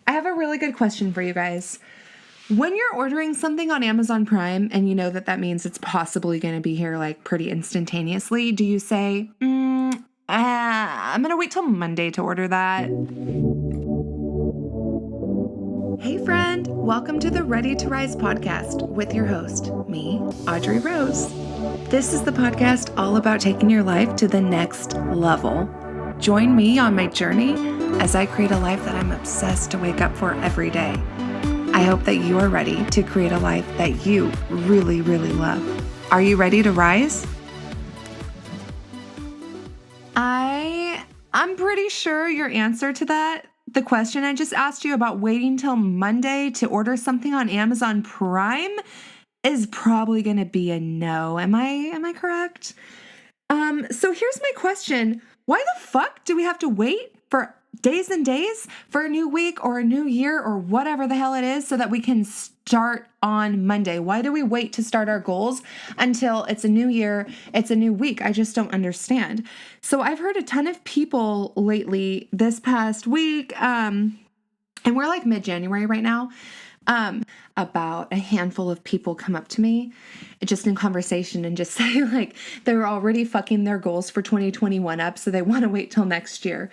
I have a really good question for you guys. When you're ordering something on Amazon Prime and you know that means it's possibly going to be here like pretty instantaneously, do you say, I'm going to wait till Monday to order that? Hey friend, welcome to the Ready to Rise podcast with your host, me, Audrey Rose. This is the podcast all about taking your life to the next level. Join me on my journey as I create a life that I'm obsessed to wake up for every day. I hope that you are ready to create a life that you really, really love. Are you ready to rise? I'm pretty sure your answer to that, the question I just asked you about waiting till Monday to order something on Amazon Prime, is probably going to be a no. Am I correct? So here's my question. Why the fuck do we have to wait for days and days for a new week or a new year or whatever the hell it is so that we can start on Monday? Why do we wait to start our goals until it's a new year, it's a new week? I just don't understand. So I've heard a ton of people lately this past week, and we're like mid-January right now, about a handful of people come up to me just in conversation and just say like they're already fucking their goals for 2021 up, so they want to wait till next year.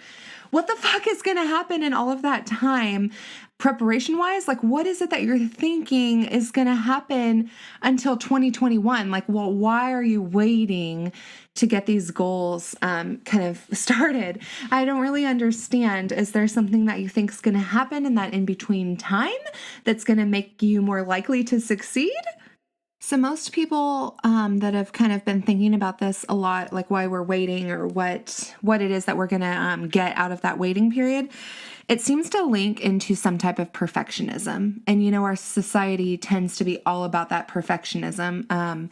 What the fuck is going to happen in all of that time preparation-wise? Like, what is it that you're thinking is going to happen until 2021? Like, well, why are you waiting to get these goals kind of started? I don't really understand. Is there something that you think is going to happen in that in-between time that's going to make you more likely to succeed? So most people that have kind of been thinking about this a lot, like why we're waiting or what it is that we're going to get out of that waiting period, it seems to link into some type of perfectionism. And, you know, our society tends to be all about that perfectionism.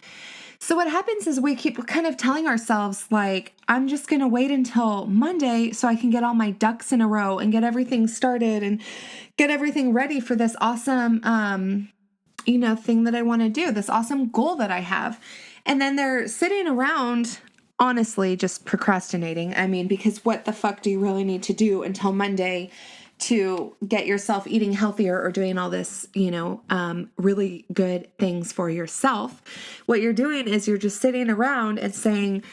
So what happens is we keep kind of telling ourselves, like, I'm just going to wait until Monday so I can get all my ducks in a row and get everything started and get everything ready for this awesome thing that I want to do, this awesome goal that I have. And then they're sitting around, honestly, just procrastinating. I mean, because what the fuck do you really need to do until Monday to get yourself eating healthier or doing all this, really good things for yourself? What you're doing is you're just sitting around and saying,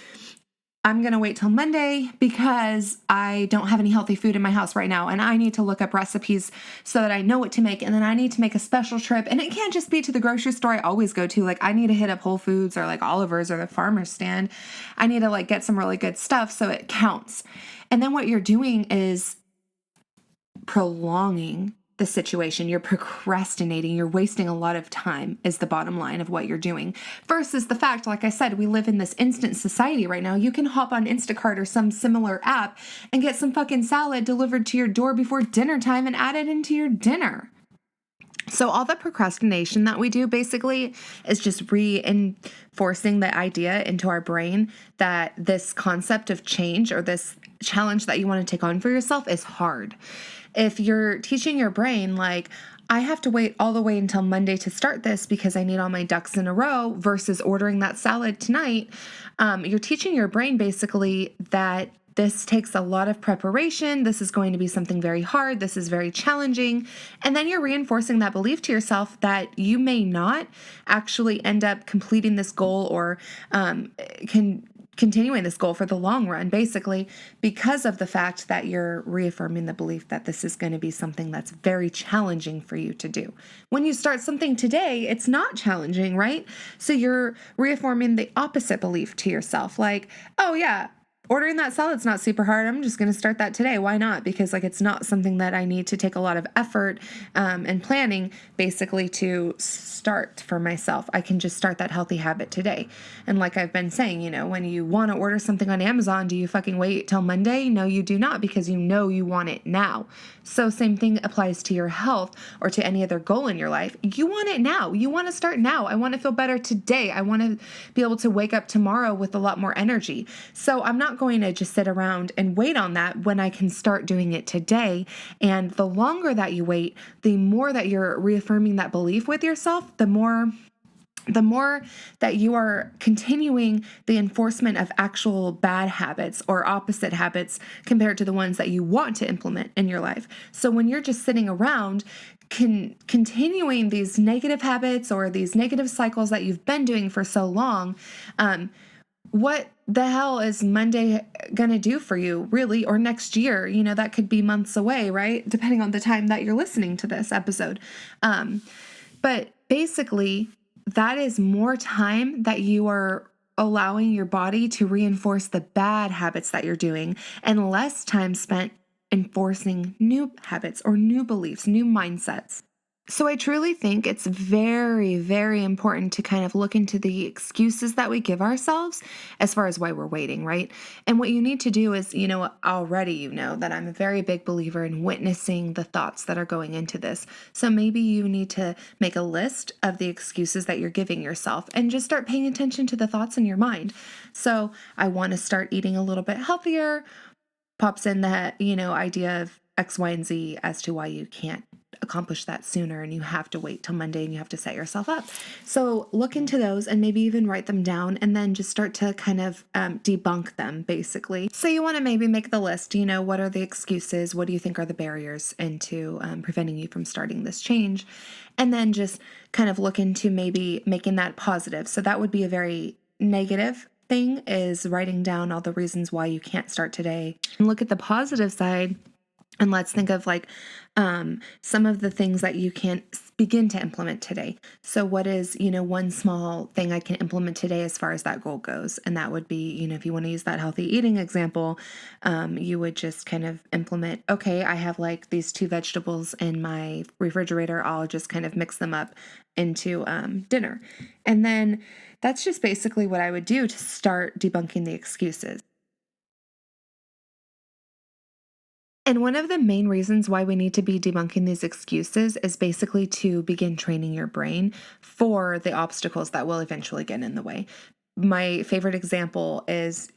I'm going to wait till Monday because I don't have any healthy food in my house right now. And I need to look up recipes so that I know what to make. And then I need to make a special trip. And it can't just be to the grocery store I always go to. Like, I need to hit up Whole Foods or like Oliver's or the farmer's stand. I need to like get some really good stuff so it counts. And then what you're doing is prolonging the situation. You're procrastinating. You're wasting a lot of time is the bottom line of what you're doing. Versus the fact, like I said, we live in this instant society right now. You can hop on Instacart or some similar app and get some fucking salad delivered to your door before dinner time and add it into your dinner. So all the procrastination that we do basically is just reinforcing the idea into our brain that this concept of change or this challenge that you want to take on for yourself is hard. If you're teaching your brain, like, I have to wait all the way until Monday to start this because I need all my ducks in a row versus ordering that salad tonight, you're teaching your brain basically that this takes a lot of preparation. This is going to be something very hard. This is very challenging. And then you're reinforcing that belief to yourself that you may not actually end up completing this goal or continuing this goal for the long run, basically, because of the fact that you're reaffirming the belief that this is going to be something that's very challenging for you to do. When you start something today, it's not challenging, right? So you're reaffirming the opposite belief to yourself, like, oh yeah, ordering that salad's not super hard. I'm just going to start that today. Why not? Because like it's not something that I need to take a lot of effort and planning basically to start for myself. I can just start that healthy habit today. And like I've been saying, when you want to order something on Amazon, do you fucking wait till Monday? No, you do not, because you know you want it now. So same thing applies to your health or to any other goal in your life. You want it now. You want to start now. I want to feel better today. I want to be able to wake up tomorrow with a lot more energy. So I'm not going to just sit around and wait on that when I can start doing it today. And the longer that you wait, the more that you're reaffirming that belief with yourself, the more the more that you are continuing the enforcement of actual bad habits or opposite habits compared to the ones that you want to implement in your life. So when you're just sitting around continuing these negative habits or these negative cycles that you've been doing for so long, what the hell is Monday going to do for you, really, or next year? That could be months away, right? Depending on the time that you're listening to this episode. But basically, that is more time that you are allowing your body to reinforce the bad habits that you're doing and less time spent enforcing new habits or new beliefs, new mindsets. So I truly think it's very, very important to kind of look into the excuses that we give ourselves as far as why we're waiting, right? And what you need to do is, already you know that I'm a very big believer in witnessing the thoughts that are going into this. So maybe you need to make a list of the excuses that you're giving yourself and just start paying attention to the thoughts in your mind. So I want to start eating a little bit healthier, pops in the, idea of X, Y, and Z as to why you can't accomplish that sooner and you have to wait till Monday and you have to set yourself up. So look into those and maybe even write them down and then just start to kind of debunk them, basically. So you want to maybe make the list, what are the excuses? What do you think are the barriers into preventing you from starting this change? And then just kind of look into maybe making that positive. So that would be a very negative thing, is writing down all the reasons why you can't start today. And look at the positive side. And let's think of some of the things that you can begin to implement today. So what is, one small thing I can implement today as far as that goal goes? And that would be, if you want to use that healthy eating example, you would just kind of implement, okay, I have these 2 vegetables in my refrigerator. I'll just kind of mix them up into dinner. And then that's just basically what I would do to start debunking the excuses. And one of the main reasons why we need to be debunking these excuses is basically to begin training your brain for the obstacles that will eventually get in the way. My favorite example is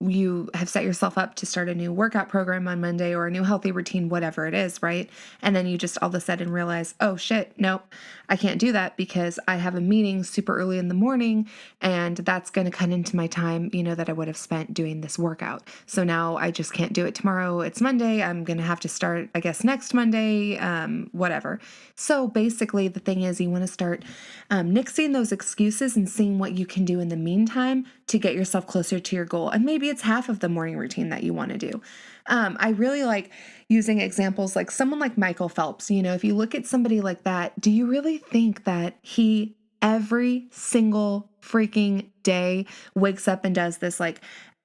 you have set yourself up to start a new workout program on Monday or a new healthy routine, whatever it is, right? And then you just all of a sudden realize, oh shit, nope, I can't do that because I have a meeting super early in the morning and that's going to cut into my time, that I would have spent doing this workout. So now I just can't do it tomorrow. It's Monday. I'm going to have to start, I guess, next Monday, whatever. So basically the thing is you want to start nixing those excuses and seeing what you can do in the meantime to get yourself closer to your goal. And maybe it's half of the morning routine that you want to do. I really like using examples like someone like Michael Phelps. If you look at somebody like that, do you really think that he every single freaking day wakes up and does this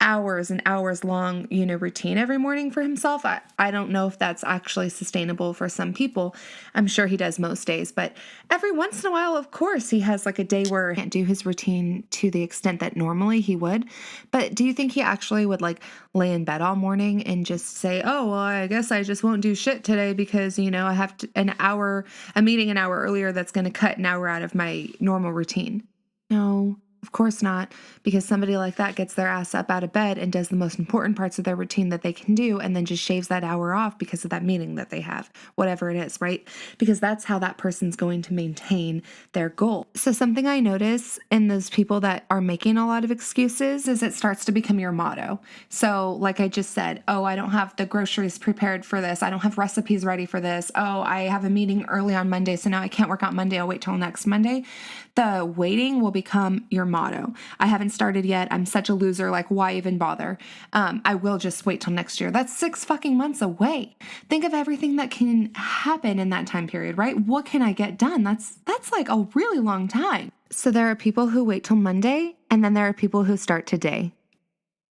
hours and hours long, routine every morning for himself? I don't know if that's actually sustainable for some people. I'm sure he does most days, but every once in a while, of course, he has a day where he can't do his routine to the extent that normally he would. But do you think he actually would lay in bed all morning and just say, oh, well, I guess I just won't do shit today because, I have a meeting an hour earlier that's going to cut an hour out of my normal routine? No. Of course not, because somebody like that gets their ass up out of bed and does the most important parts of their routine that they can do and then just shaves that hour off because of that meeting that they have, whatever it is, right? Because that's how that person's going to maintain their goal. So something I notice in those people that are making a lot of excuses is it starts to become your motto. So like I just said, oh, I don't have the groceries prepared for this. I don't have recipes ready for this. Oh, I have a meeting early on Monday, so now I can't work out Monday. I'll wait till next Monday. The waiting will become your motto. I haven't started yet. I'm such a loser. Why even bother? I will just wait till next year. That's 6 fucking months away. Think of everything that can happen in that time period, right? What can I get done? That's a really long time. So there are people who wait till Monday, and then there are people who start today.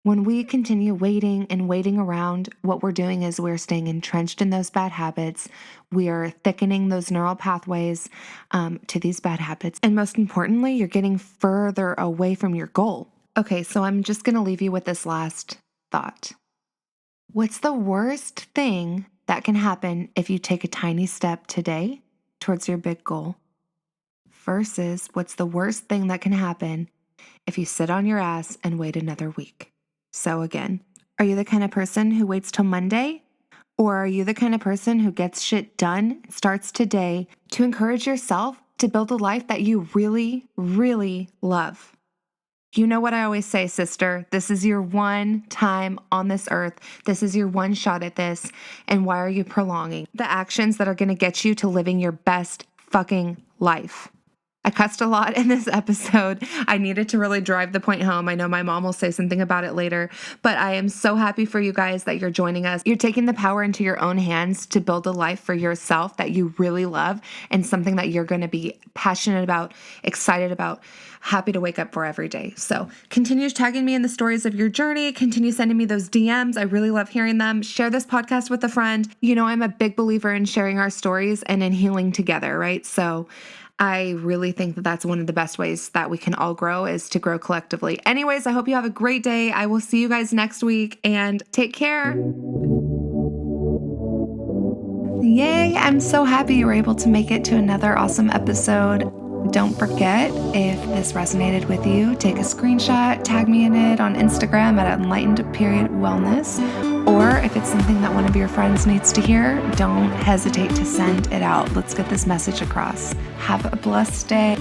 When we continue waiting and waiting around, what we're doing is we're staying entrenched in those bad habits. We are thickening those neural pathways to these bad habits. And most importantly, you're getting further away from your goal. Okay, so I'm just going to leave you with this last thought. What's the worst thing that can happen if you take a tiny step today towards your big goal? Versus what's the worst thing that can happen if you sit on your ass and wait another week? So again, are you the kind of person who waits till Monday? Or are you the kind of person who gets shit done, starts today to encourage yourself to build a life that you really, really love. You know what I always say, sister. This is your one time on this earth. This is your one shot at this. And why are you prolonging the actions that are going to get you to living your best fucking life? I cussed a lot in this episode. I needed to really drive the point home. I know my mom will say something about it later, but I am so happy for you guys that you're joining us. You're taking the power into your own hands to build a life for yourself that you really love and something that you're going to be passionate about, excited about, happy to wake up for every day. So continue tagging me in the stories of your journey. Continue sending me those DMs. I really love hearing them. Share this podcast with a friend. You know, I'm a big believer in sharing our stories and in healing together, right? So I really think that that's one of the best ways that we can all grow is to grow collectively. Anyways, I hope you have a great day. I will see you guys next week and take care. Yay, I'm so happy you were able to make it to another awesome episode. Don't forget, if this resonated with you, take a screenshot, tag me in it on Instagram at enlightened.wellness. Or if it's something that one of your friends needs to hear, don't hesitate to send it out. Let's get this message across. Have a blessed day.